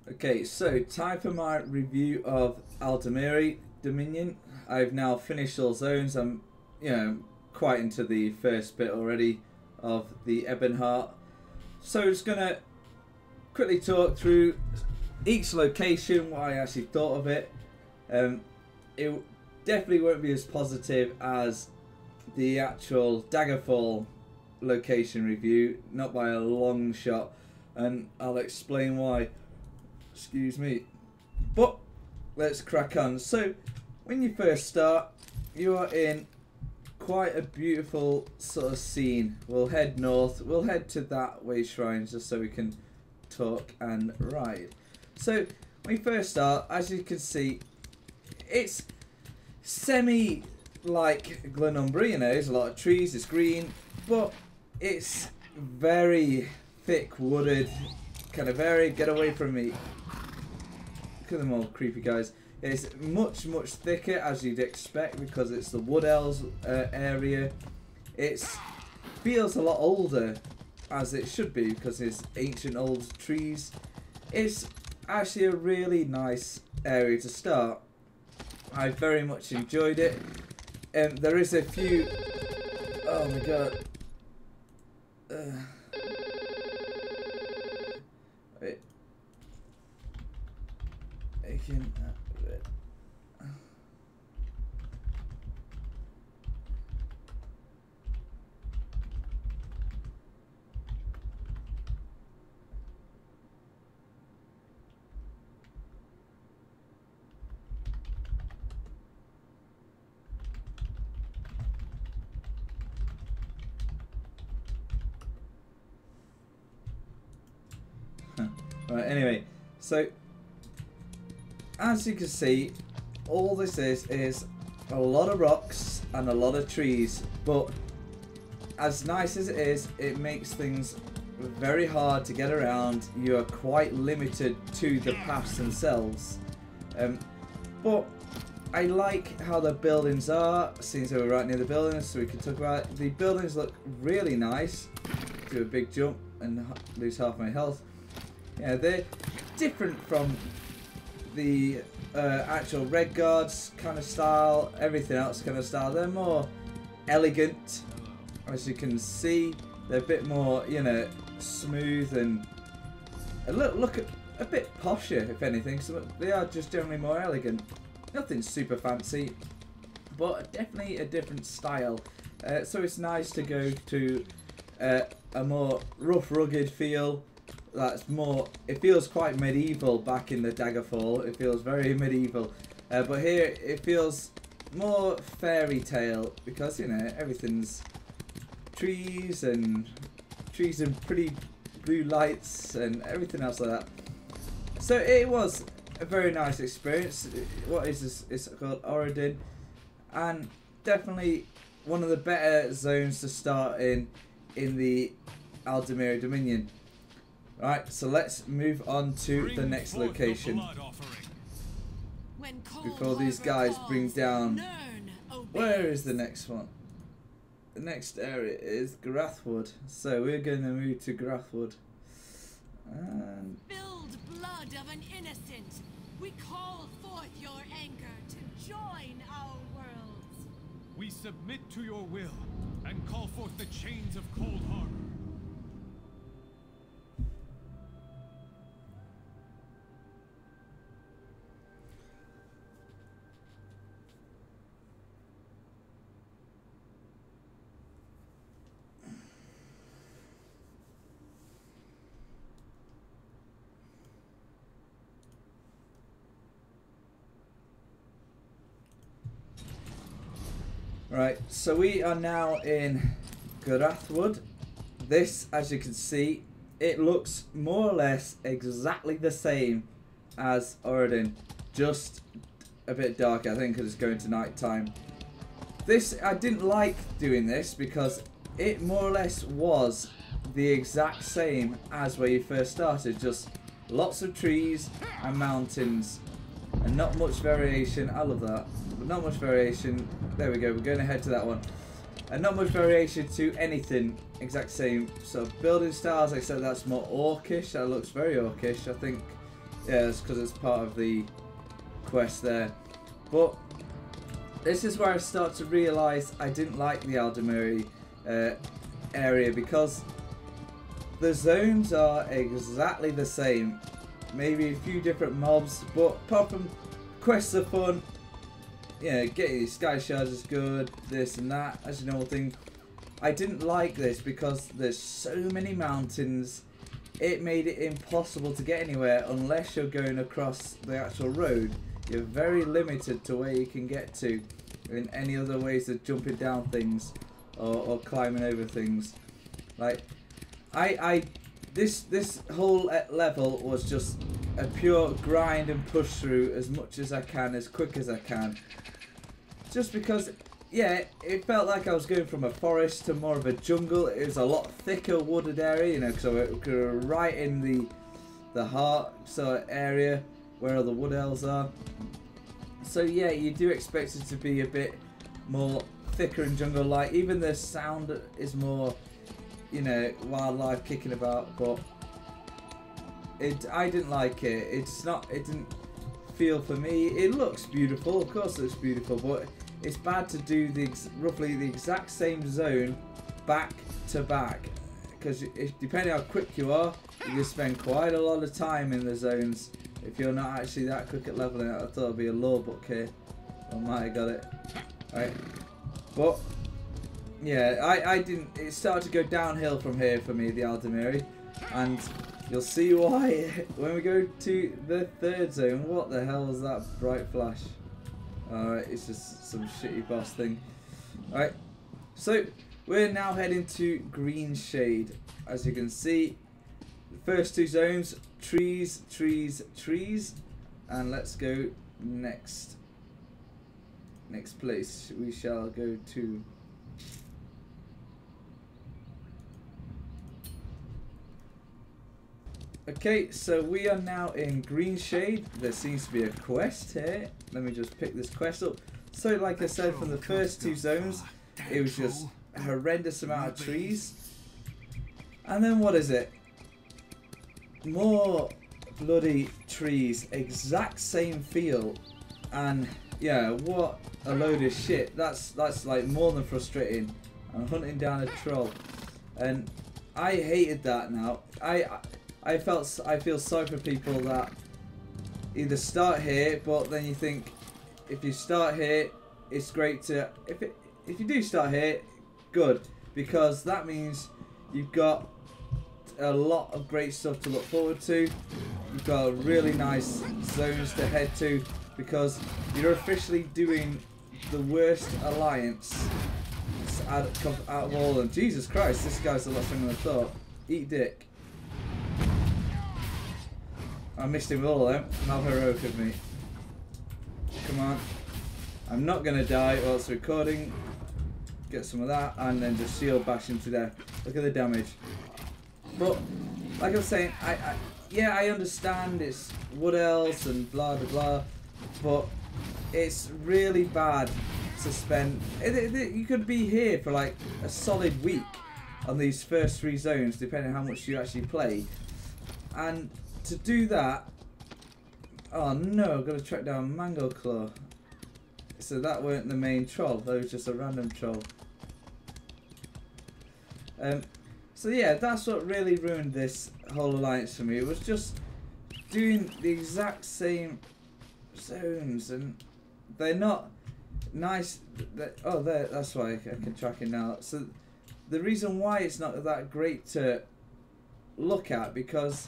Okay, so time for my review of Aldmeri Dominion. I've now finished all zones. I'm, quite into the first bit already of the Ebonheart. So just gonna quickly talk through each location, what I actually thought of it. It definitely won't be as positive as the actual Daggerfall location review, not by a long shot, and I'll explain why. Excuse me. But let's crack on. So when you first start, you are in quite a beautiful sort of scene. We'll head north. We'll head to that way shrine just so we can talk and ride. So when you first start, as you can see, it's semi like Glenumbra, there's a lot of trees, it's green, but it's very thick wooded kind of area. Get away from me. Look at them all creepy guys. It's much thicker as you'd expect because it's the Wood Elves area. It feels a lot older as it should be because it's ancient old trees. It's actually a really nice area to start. I very much enjoyed it. There is a few... Oh my god. Wait. I can... Right, anyway, so as you can see, all this is a lot of rocks and a lot of trees, but as nice as it is, it makes things very hard to get around. You are quite limited to the paths themselves, but I like how the buildings are. Since we're right near the buildings, so we can talk about it. The buildings look really nice. Do a big jump and lose half my health. Yeah, they're different from the actual Red Guards kind of style, everything else kind of style. They're more elegant, as you can see. They're a bit more, smooth and look a bit posher, if anything. So they are just generally more elegant. Nothing super fancy, but definitely a different style. So it's nice to go to a more rough, rugged feel. That's more, it feels quite medieval back in the Daggerfall. It feels very medieval, but here it feels more fairy tale because everything's trees and pretty blue lights and everything else like that. So it was a very nice experience. What is this? It's called Auridon, and definitely one of the better zones to start in the Aldmeri Dominion. Right, so let's move on to the next location before these guys bring down. Where is the next one? The next area is Grahtwood, so we're going to move to Grahtwood. And spilled blood of an innocent, we call forth your anger to join our worlds. We submit to your will and call forth the chains of Cold Harbor. right, so we are now in Grahtwood. This, as you can see, it looks more or less exactly the same as Auridon, just a bit darker, I think, because it's going to night time. This, I didn't like doing this because it more or less was the exact same as where you first started, just lots of trees and mountains and not much variation. I love that, but not much variation. There we go, we're going to head to that one. And not much variation to anything, exact same sort of building styles, except that's more orcish. That looks very orcish. I think Yeah, it's because it's part of the quest there. But this is where I start to realise I didn't like the Aldmeri area, because the zones are exactly the same. Maybe a few different mobs, but apart from quests are fun. Yeah, getting these sky shards is good, this and that, as a normal thing. I didn't like this because there's so many mountains. It made it impossible to get anywhere unless you're going across the actual road. You're very limited to where you can get to in any other ways of jumping down things or climbing over things. Like, this whole level was just a pure grind and push through as much as I can, as quick as I can. Just because, yeah, it felt like I was going from a forest to more of a jungle. It was a lot thicker wooded area, you know, because we were right in the heart sort of area where all the wood elves are. So yeah, you do expect it to be a bit more thicker and jungle-like. Even the sound is more, you know, wildlife kicking about, but I didn't like it. It didn't feel for me. It looks beautiful, of course it looks beautiful, but it's bad to do roughly the exact same zone back to back, because depending how quick you are, you can spend quite a lot of time in the zones if you're not actually that quick at leveling it. I thought it'd be a law book here. I might have got it. Right. But yeah, I didn't. It started to go downhill from here for me, the Aldmeri, and you'll see why when we go to the third zone. What the hell was that bright flash? Alright, it's just some shitty boss thing. Alright, so we're now heading to Greenshade. As you can see, the first two zones, trees, trees, trees, and let's go next place we shall go to. Okay, so we are now in Greenshade. There seems to be a quest here. Let me just pick this quest up. So like I said, from the first two zones, it was just a horrendous amount of trees. And then what is it? More bloody trees, exact same feel. And yeah, what a load of shit. That's like more than frustrating. I'm hunting down a troll. And I hated that now. I feel sorry for people that either start here, but then you think if you start here, it's great to if you do start here, good, because that means you've got a lot of great stuff to look forward to. You've got really nice zones to head to, because you're officially doing the worst alliance out of all of them. Jesus Christ, this guy's a lot stronger than I thought. Eat dick. I missed him with all of them. How heroic of me. Come on. I'm not going to die while it's recording. Get some of that and then just shield bash him to death. Look at the damage. But, like I was saying, yeah, I understand it's wood elves and blah blah blah, but it's really bad to spend... You could be here for like a solid week on these first three zones, depending on how much you actually play. And to do that, oh no, I've got to track down Mango Claw. So that weren't the main troll, that was just a random troll. So yeah, that's what really ruined this whole alliance for me. It was just doing the exact same zones, and they're not nice. Oh, there, that's why I can track it now. So the reason why it's not that great to look at, because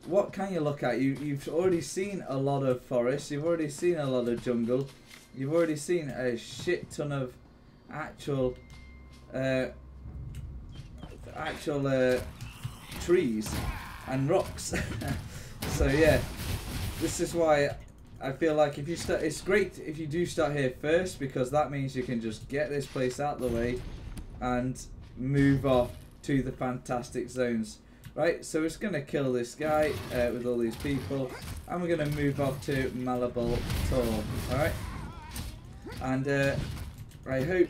what can you look at? You've already seen a lot of forest, you've already seen a lot of jungle, you've already seen a shit ton of actual trees and rocks. So yeah, this is why I feel like if you start, it's great if you do start here first, because that means you can just get this place out of the way and move off to the fantastic zones. Right, so it's going to kill this guy with all these people, and we're going to move off to Malabal Tor. Alright, and I hope,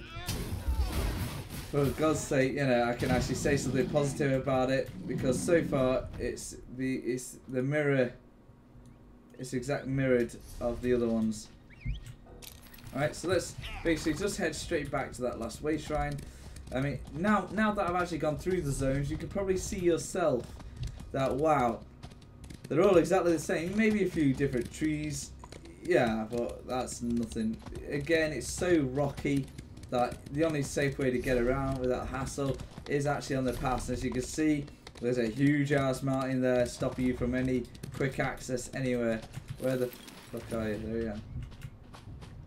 for God's sake, you know, I can actually say something positive about it, because so far it's the mirror it's exact mirrored of the other ones. Alright, so let's basically just head straight back to that last way shrine. I mean, now that I've actually gone through the zones, you can probably see yourself that, wow, they're all exactly the same. Maybe a few different trees. Yeah, but that's nothing. Again, it's so rocky that the only safe way to get around without hassle is actually on the pass. As you can see, there's a huge ass mountain there stopping you from any quick access anywhere. Where the fuck are you? There you are.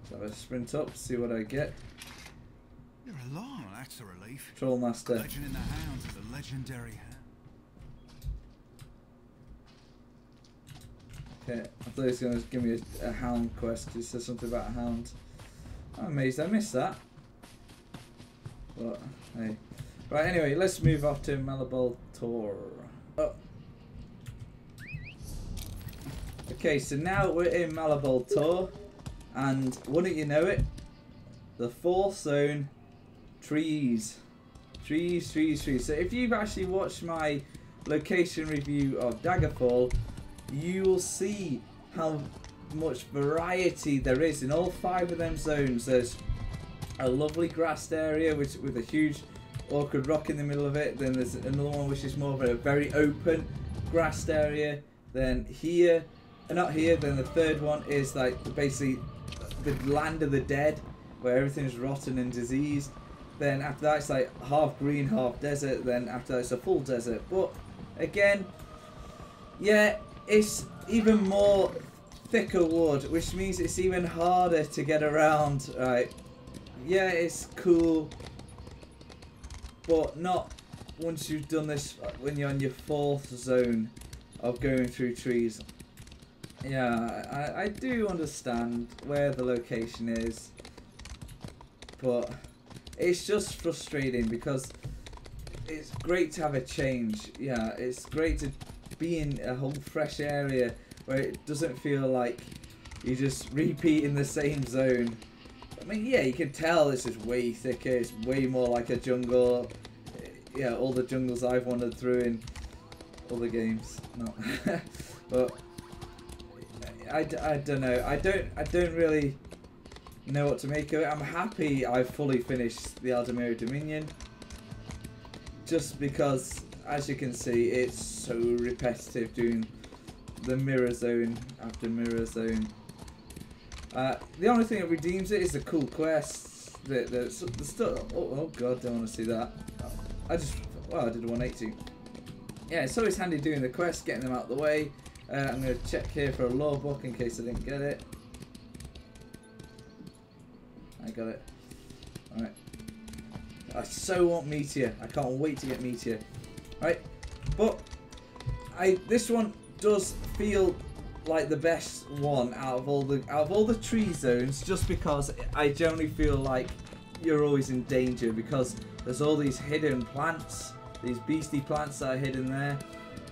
So I sprint up, see what I get. You're alone, that's a relief. Troll Master. Legend in the Hounds is a legendary hound. Okay, I thought he was going to give me a hound quest. He said something about a hound. I'm amazed I missed that. But, hey. Right, anyway, let's move off to Malabal Tor. Oh. Okay, so now we're in Malabal Tor. And wouldn't you know it, the fourth zone, trees. Trees, trees, trees. So if you've actually watched my location review of Daggerfall, you will see how much variety there is in all 5 of them zones. There's a lovely grassed area with a huge awkward rock in the middle of it. Then there's another one which is more of a very open grassed area. Then here, not here, then the third one is like basically the land of the dead, where everything's rotten and diseased. Then after that it's like half green, half desert. Then after that it's a full desert. But again, yeah, it's even more thicker wood, which means it's even harder to get around. Right? Yeah, it's cool, but not once you've done this when you're on your 4th zone of going through trees. Yeah, I do understand where the location is, but it's just frustrating because it's great to have a change. Yeah, it's great to be in a whole fresh area where it doesn't feel like you're just repeating the same zone. I mean, yeah, you can tell this is way thicker, it's way more like a jungle. Yeah, all the jungles I've wandered through in other games. No. But I don't know. I don't really know what to make of it. I'm happy I've fully finished the Aldmeri Dominion, just because, as you can see, it's so repetitive doing the mirror zone after mirror zone. The only thing that redeems it is the cool quests. The stuff. Oh god, don't want to see that. I did a 180. Yeah, it's always handy doing the quests, getting them out of the way. I'm going to check here for a lore book in case I didn't get it. I got it. Alright. I so want Meteor. I can't wait to get Meteor. Right? But this one does feel like the best one out of all the tree zones, just because I generally feel like you're always in danger, because there's all these hidden plants, these beastie plants that are hidden there.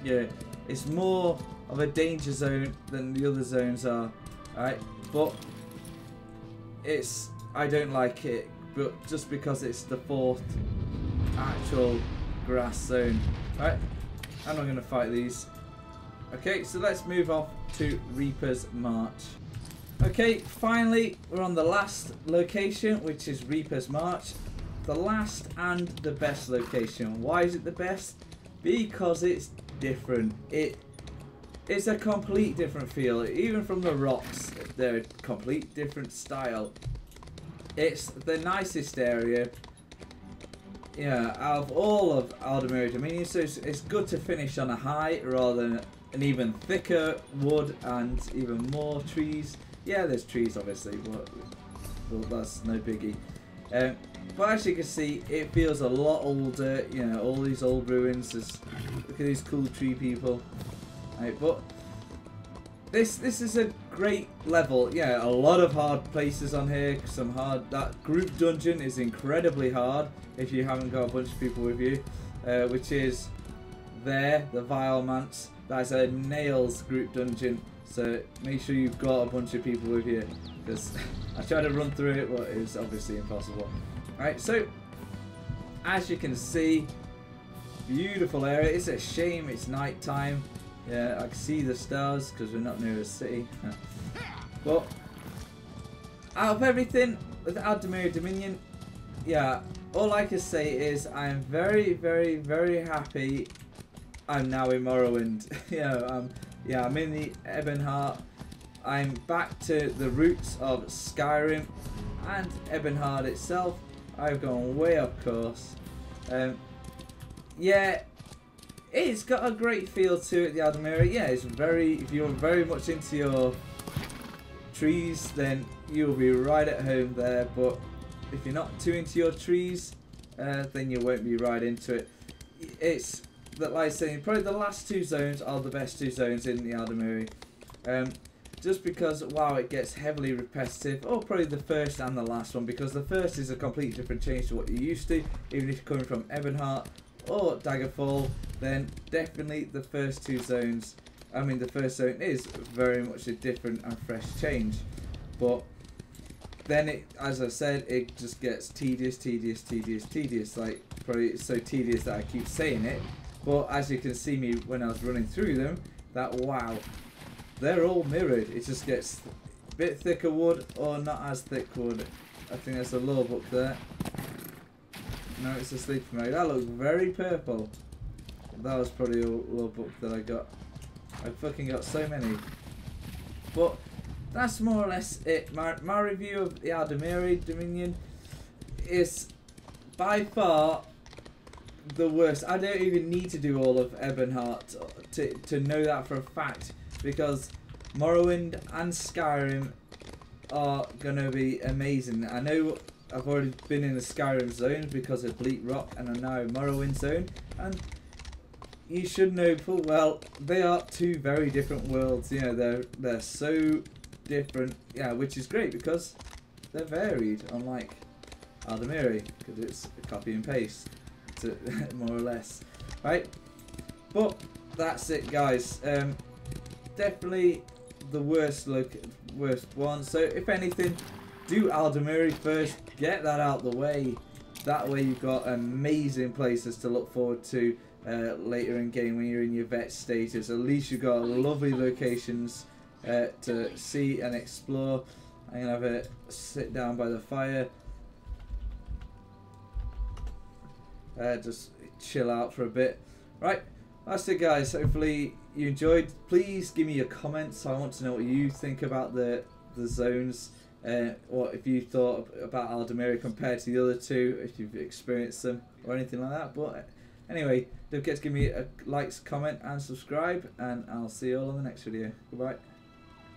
Yeah, it's more of a danger zone than the other zones are. Alright, but I don't like it, but just because it's the 4th actual grass zone. Alright, I'm not going to fight these. Okay, so let's move off to Reaper's March. Okay, finally we're on the last location, which is Reaper's March. The last and the best location. Why is it the best? Because it's different. It's a complete different feel. Even from the rocks, they're a complete different style. It's the nicest area, yeah, out of all of Aldmeri Dominion, so it's good to finish on a high rather than an even thicker wood and even more trees. Yeah, there's trees obviously, but that's no biggie. But as you can see, it feels a lot older. You know, all these old ruins. Look at these cool tree people. Right, but this is a great level. Yeah, a lot of hard places on here. Some hard. That group dungeon is incredibly hard if you haven't got a bunch of people with you, which is there, the Vilemance. That's a nails group dungeon. So make sure you've got a bunch of people with you, because I tried to run through it, but it was obviously impossible. Alright, so as you can see, beautiful area. It's a shame it's night time. Yeah, I can see the stars because we're not near a city. But out of everything with Aldmeri Dominion, yeah, all I can say is I'm very, very, very happy I'm now in Morrowind. Yeah, I'm in the Ebonheart. I'm back to the roots of Skyrim and Ebonheart itself. I've gone way off course. Yeah, it's got a great feel to it, the Aldmeri. Yeah, it's very, if you're very much into your trees, then you'll be right at home there. But if you're not too into your trees, then you won't be right into it. It's that, like I say, probably the last two zones are the best two zones in the Aldmeri. Just because, wow, it gets heavily repetitive, or probably the first and the last one, because the first is a completely different change to what you're used to. Even if you're coming from Ebonheart or Daggerfall, then definitely the first two zones, I mean the first zone is very much a different and fresh change. But then it, as I said, it just gets tedious, like probably it's so tedious that I keep saying it. But as you can see me when I was running through them, that wow, they're all mirrored. It just gets a bit thicker wood or not as thick wood. I think there's a lore book there. No, it's a sleeper mode. That looks very purple. That was probably a lore book that I got. I fucking got so many. But that's more or less it. My review of the Aldmeri Dominion is by far the worst. I don't even need to do all of Ebonheart to know that for a fact, because Morrowind and Skyrim are gonna be amazing. I know I've already been in the Skyrim zone because of Bleak Rock, and I'm now in Morrowind zone, and you should know full well they are two very different worlds. You know, they're so different, yeah, which is great because they're varied, unlike Aldmeri, because it's a copy and paste to more or less, right? But that's it, guys. Definitely the worst one. So if anything, do Aldmeri first, get that out the way. That way you've got amazing places to look forward to later in game when you're in your vet status. At least you've got lovely locations to see and explore. I'm gonna have a sit down by the fire, just chill out for a bit. Right, that's it, guys. Hopefully you enjoyed. Please give me your comments. I want to know what you think about the zones. What if you thought about Aldmeri compared to the other two, if you've experienced them or anything like that. But anyway, don't forget to give me a likes, comment and subscribe, and I'll see you all on the next video. Goodbye.